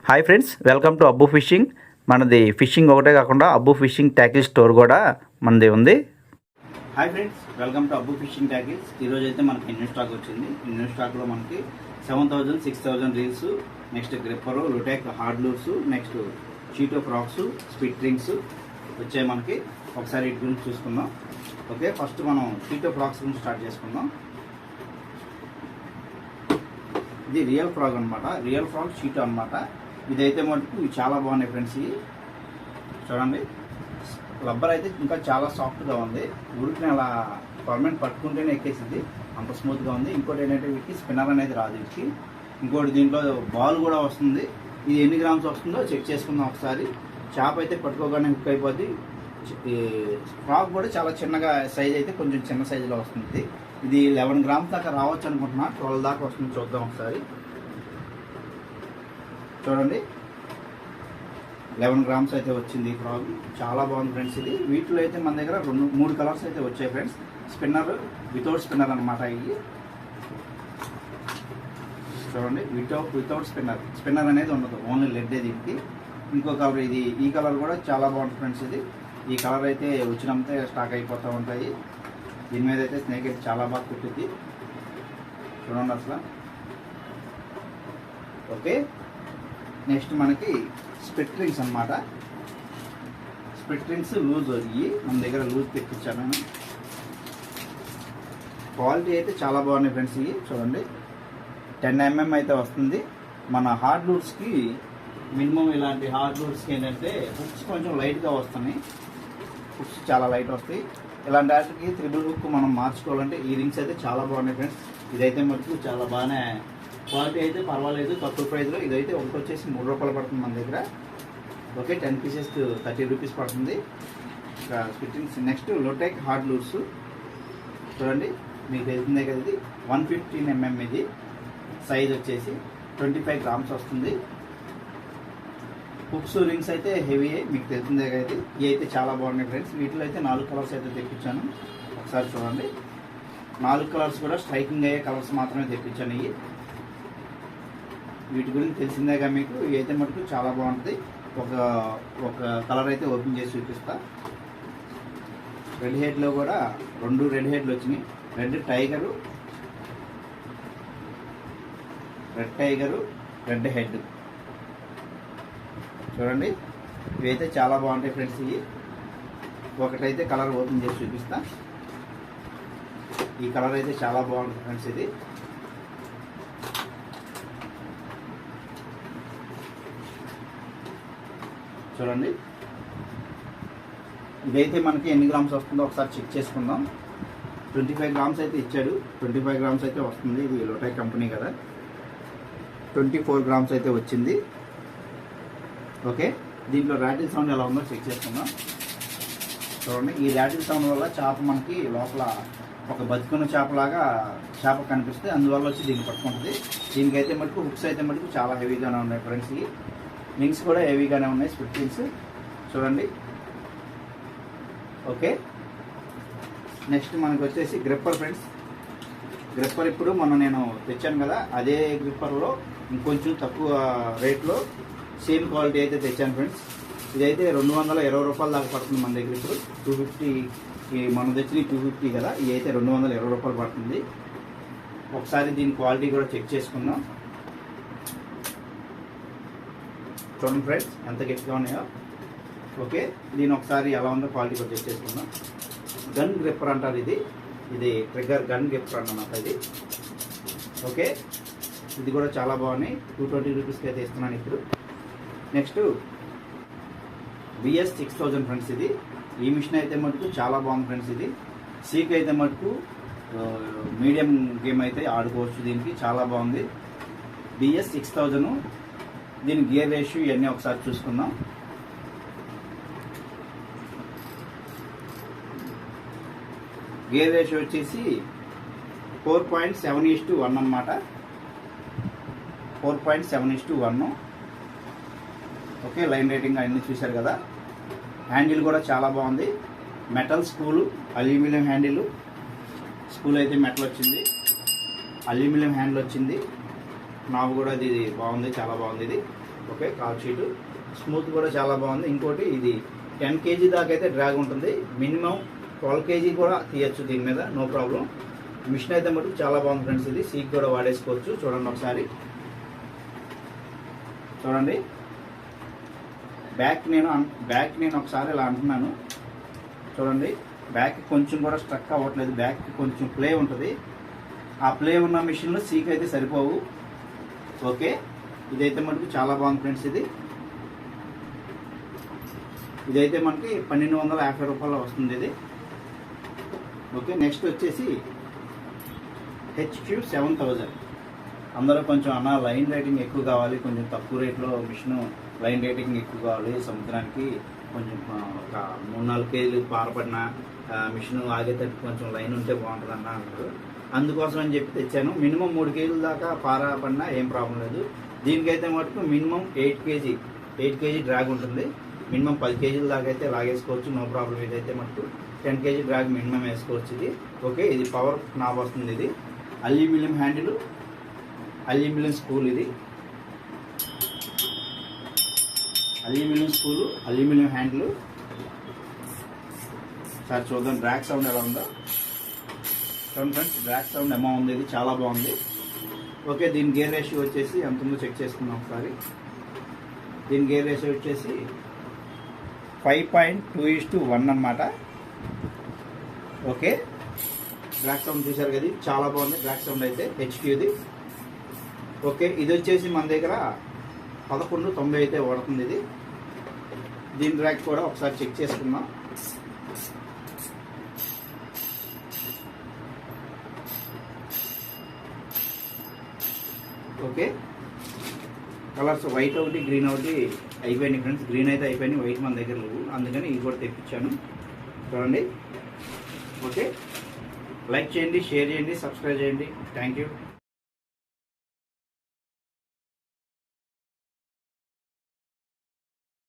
Hi friends, welcome to Abbu fishing. మనది fishing ఒకటే కాకుండా అబ్బు ఫిషింగ్ ట్యాకిల్ స్టోర్ కూడా మనది ఉంది. Hi friends, welcome to Abbu fishing tackles. ఈరోజు అయితే మనకి న్యూ స్టాక్ వచ్చింది. ఈ న్యూ స్టాక్లో మనకి 7000, 6000 రీల్స్, నెక్స్ట్ గ్రిప్పరు, లుటెక్ హార్డ్ లూర్స్, నెక్స్ట్ షీటో ఫ్రాక్స్, స్పిట్ రింగ్స్ వచ్చాయి మనకి. ఒకసారి వీటి గురించి చూసుకుందాం. ఓకే, ఫస్ట్ మనం షీటో ఫ్రాక్స్ గురించి స్టార్ట్ చేసుకుందాం. ఇది రియల్ ఫ్రాగ్ అనమాట, రియల్ ఫ్రాగ్ షీటో అనమాట. ఇదైతే మటుకు చాలా బాగున్నాయి ఫ్రెండ్స్. ఇవి చూడండి, రబ్బర్ అయితే ఇంకా చాలా సాఫ్ట్గా ఉంది. ఉడికిన అలా పర్మనెంట్ పట్టుకుంటేనే ఎక్కేసింది, అంత స్మూత్గా ఉంది. ఇంకోటి ఏంటంటే వీటికి స్పిన్నర్ అనేది రాదు వీటికి. ఇంకోటి దీంట్లో బాల్ కూడా వస్తుంది. ఇది ఎన్ని గ్రామ్స్ వస్తుందో చెక్ చేసుకుందాం ఒకసారి. చేప అయితే పట్టుకోగానే హుక్ అయిపోద్ది. ఫ్రాక్ కూడా చాలా చిన్నగా సైజ్ అయితే కొంచెం చిన్న సైజులో వస్తుంది. ఇది 11 గ్రామ్స్ దాకా రావచ్చు అనుకుంటున్నా, 12 దాకా వస్తుంది. చూద్దాం ఒకసారి. చూడండి, 11 గ్రామ్స్ అయితే వచ్చింది ఈ ఫ్రాగ్. చాలా బాగుంది ఫ్రెండ్స్. ఇది వీటిలో అయితే మన దగ్గర 3 కలర్స్ అయితే వచ్చాయి ఫ్రెండ్స్. స్పిన్నర్, వితౌట్ స్పిన్నర్ అనమాట. ఇవి చూడండి, వితౌట్ స్పిన్నర్ అనేది ఉండదు, ఓన్లీ లెడ్డే దీనికి. ఇంకో కలర్ ఇది, ఈ కలర్ కూడా చాలా బాగుంటుంది ఫ్రెండ్స్. ఇది ఈ కలర్ అయితే వచ్చినంతే స్టాక్ అయిపోతూ ఉంటాయి. దీని మీద అయితే స్నేక్ అయితే చాలా బాగా కుట్టింది. చూడండి అసలు. ఓకే, నెక్స్ట్ మనకి స్పిట్ రింగ్స్ అనమాట. స్పిట్ రింగ్స్ లూజ్ ఇవి మన దగ్గర లూజ్ తెప్పించాను నేను. క్వాలిటీ అయితే చాలా బాగున్నాయి ఫ్రెండ్స్. ఇవి చూడండి, 10 mm అయితే వస్తుంది. మన హార్డ్ లూర్స్కి మినిమం, ఇలాంటి హార్డ్ లూర్స్కి ఏంటంటే హుక్స్ కొంచెం లైట్గా వస్తున్నాయి. హుక్స్ చాలా లైట్ వస్తాయి. ఇలాంటి వాటికి త్రిబుల్ హుక్ మనం మార్చుకోవాలంటే ఈ రింగ్స్ అయితే చాలా బాగున్నాయి ఫ్రెండ్స్. ఇదైతే మటుకు చాలా బాగానే, క్వాలిటీ అయితే పర్వాలేదు, తక్కువ ప్రైస్లో. ఇదైతే ఒకటి వచ్చేసి 3 రూపాయలు పడుతుంది మన దగ్గర. ఓకే, 10 పీసెస్ 30 రూపీస్ పడుతుంది. స్పిట్టింగ్స్. నెక్స్ట్ లోటెక్ హార్డ్ లూర్స్ చూడండి, మీకు తెలిసిందే కదా. ఇది 115 mm. ఇది సైజ్ వచ్చేసి 25 గ్రామ్స్ వస్తుంది. హుక్స్ రింగ్స్ అయితే హెవీ, మీకు తెలిసిందే కదా. ఇది ఇవి అయితే చాలా బాగున్నాయి ఫ్రెండ్స్. వీటిలో అయితే 4 కలర్స్ అయితే తెప్పించాను. ఒకసారి చూడండి, 4 కలర్స్ కూడా స్ట్రైకింగ్ అయ్యే కలర్స్ మాత్రమే తెప్పించాను. ఇవి వీటి గురించి తెలిసిందేగా మీకు. ఇవి అయితే మటుకు చాలా బాగుంటుంది. ఒక కలర్ అయితే ఓపెన్ చేసి చూపిస్తా. రెడ్ హెడ్లో కూడా 2 రెడ్ హెడ్లు వచ్చినాయి. Red tiger, red head. చూడండి, ఇవైతే చాలా బాగుంటాయి ఫ్రెండ్స్. ఇవి ఒకటైతే కలర్ ఓపెన్ చేసి చూపిస్తా. ఈ కలర్ అయితే చాలా బాగుంటుంది ఫ్రెండ్స్. ఇది చూడండి, ఇదైతే మనకి ఎన్ని గ్రామ్స్ వస్తుందో ఒకసారి చెక్ చేసుకుందాం. 25 గ్రామ్స్ అయితే ఇచ్చాడు. 25 గ్రామ్స్ అయితే వస్తుంది. ఇది లోటెక్ కంపెనీ కదా. 24 గ్రామ్స్ అయితే వచ్చింది. ఓకే, దీంట్లో ర్యాటిల్ సౌండ్ ఎలా ఉందో చెక్ చేసుకుందాం. చూడండి, ఈ ర్యాటిల్ సౌండ్ వల్ల చేప మనకి లోపల ఒక బతుకున్న చేపలాగా చేప కనిపిస్తే అందువల్ల వచ్చి దీన్ని పట్టుకుంటుంది. దీనికైతే మటుకు హుక్స్ అయితే మటుకు చాలా హెవీగానే ఉన్నాయి ఫ్రెండ్స్. రింగ్స్ కూడా హెవీగానే ఉన్నాయి, స్పిట్ రింగ్స్. చూడండి. ఓకే, నెక్స్ట్ మనకు వచ్చేసి గ్రిప్పర్ ఫ్రెండ్స్. గ్రిప్పర్ ఇప్పుడు నేను తెచ్చాను కదా, అదే గ్రిప్పర్లో ఇంకొంచెం తక్కువ రేట్లో సేమ్ క్వాలిటీ అయితే తెచ్చాను ఫ్రెండ్స్. ఇదైతే 220 రూపాయల దాకా పడుతుంది మన దగ్గర. ఇప్పుడు 250, మనం తెచ్చిన 250 కదా. ఇది అయితే 220 రూపాయలు పడుతుంది. ఒకసారి దీని క్వాలిటీ కూడా చెక్ చేసుకుందాం. చూడండి ఫ్రెండ్స్, ఎంత గట్టిగా ఉన్నాయో. ఓకే, దీని ఒకసారి ఎలా ఉందో క్వాలిటీ కూడా చెక్ చేసుకుందాం. గన్ గ్రిప్పర్ అంటారు ఇది ట్రిగ్గర్ గన్ గ్రిప్పర్ అన్నమాట ఇది. ఓకే, ఇది కూడా చాలా బాగున్నాయి. 220 రూపీస్కి అయితే ఇస్తున్నాను ఇప్పుడు. Next VS 6000 friends. ఇది ఈ మిషన్ అయితే మటుకు చాలా బాగుంది ఫ్రెండ్స్. ఇది సీక్ అయితే మటుకు మీడియం గేమ్ అయితే ఆడుకోవచ్చు. దీనికి చాలా బాగుంది. VS 6000. దీని గేర్ రేషియో ఇవన్నీ ఒకసారి చూసుకుందాం. గేర్ రేషియో వచ్చేసి 4.7:1 అన్నమాట. 4.7:1. ఓకే, లైన్ రేటింగ్ అన్నీ చూశారు కదా. హ్యాండిల్ కూడా చాలా బాగుంది. Metal spool, aluminium handle. Spool అయితే మెటల్ వచ్చింది, అల్యూమినియం హ్యాండిల్ వచ్చింది. నావు కూడా ఇది బాగుంది, చాలా బాగుంది. ఇది ఓకే, కాల్ షీటు స్మూత్ కూడా చాలా బాగుంది. ఇంకోటి ఇది 10 kg దాకా అయితే డ్రాగ్ ఉంటుంది. మినిమం 12 kg కూడా తీయచ్చు దీని మీద, నో ప్రాబ్లం. మిషన్ అయితే మటుకు చాలా బాగుంది ఫ్రెండ్స్. ఇది సీక్ కూడా వాడేసుకోవచ్చు. చూడండి ఒకసారి, చూడండి బ్యాక్ నేను ఒకసారి ఇలా అంటున్నాను చూడండి. బ్యాక్ కొంచెం కూడా స్ట్రక్ అవ్వట్లేదు. బ్యాక్ కొంచెం ప్లే ఉంటుంది. ఆ ప్లే ఉన్న మిషన్లో సీక్ అయితే సరిపోవు. ఓకే, ఇదైతే మనకి చాలా బాగుంది ఫ్రెండ్స్. ఇదైతే మనకి 1250 రూపాయలు వస్తుంది ఇది. ఓకే, నెక్స్ట్ వచ్చేసి HQ7000. అందరూ కొంచెం అన్న లైన్ రేటింగ్ ఎక్కువ కావాలి, కొంచెం తక్కువ రేట్లో మిషన్ లైన్ రేటింగ్ ఎక్కువ కావాలి, సముద్రానికి కొంచెం ఒక 3-4 కేజీలు పారపడిన మిషన్ ఆగేటట్టు కొంచెం లైన్ ఉంటే బాగుంటుంది అన్న అన్నారు. అందుకోసం అని చెప్పి తెచ్చాను. మినిమం 3 కేజీల దాకా పారపడినా ఏం ప్రాబ్లం లేదు. దీనికైతే మటుకు మినిమం 8 కేజీ డ్రాగ్ ఉంటుంది. మినిమం 10 కేజీల దాకా అయితే లాగేసుకోవచ్చు, నో ప్రాబ్లం. ఇదైతే మటుకు 10 కేజీ డ్రాగ్ మినిమం వేసుకోవచ్చు ఇది. ఓకే, ఇది పవర్ నాబ్ వస్తుంది. ఇది అల్యూమినియం హ్యాండిల్, అల్యూమినియం స్పూల్. ఇది అల్యూమినియం స్పూలు, అల్యూమినియం హ్యాండిల్. సార్ చూద్దాం డ్రాగ్ సౌండ్ ఎలా ఉందో. చూడండి ఫ్రెండ్స్, డ్రాగ్ సౌండ్ ఏమో ఉంది. ఇది చాలా బాగుంది. ఓకే, దీని గేర్ రేషియో వచ్చేసి ఎంత ఉందో చెక్ చేసుకుందాం ఒకసారి. దీని గేర్ రేషియో వచ్చేసి 5.2:1 అన్నమాట. ఓకే, డ్రాగ్ సౌండ్ చూసారు కదా, చాలా బాగుంది డ్రాగ్ సౌండ్ అయితే HQది. ఓకే, ఇది వచ్చేసి మన దగ్గర 1190 అయితే పడుతుంది ఇది. దీని డ్రాగ్ కూడా ఒకసారి చెక్ చేసుకుందాం. ఓకే, కలర్స్ వైట్ ఒకటి, గ్రీన్ ఒకటి అయిపోయినాయి ఫ్రెండ్స్. గ్రీన్ అయితే అయిపోయినాయి, వైట్ మన దగ్గర లేవు, అందుకని ఇవి కూడా తెప్పించాను. చూడండి. ఓకే, లైక్ చేయండి, షేర్ చేయండి, సబ్స్క్రైబ్ చేయండి. Thank you.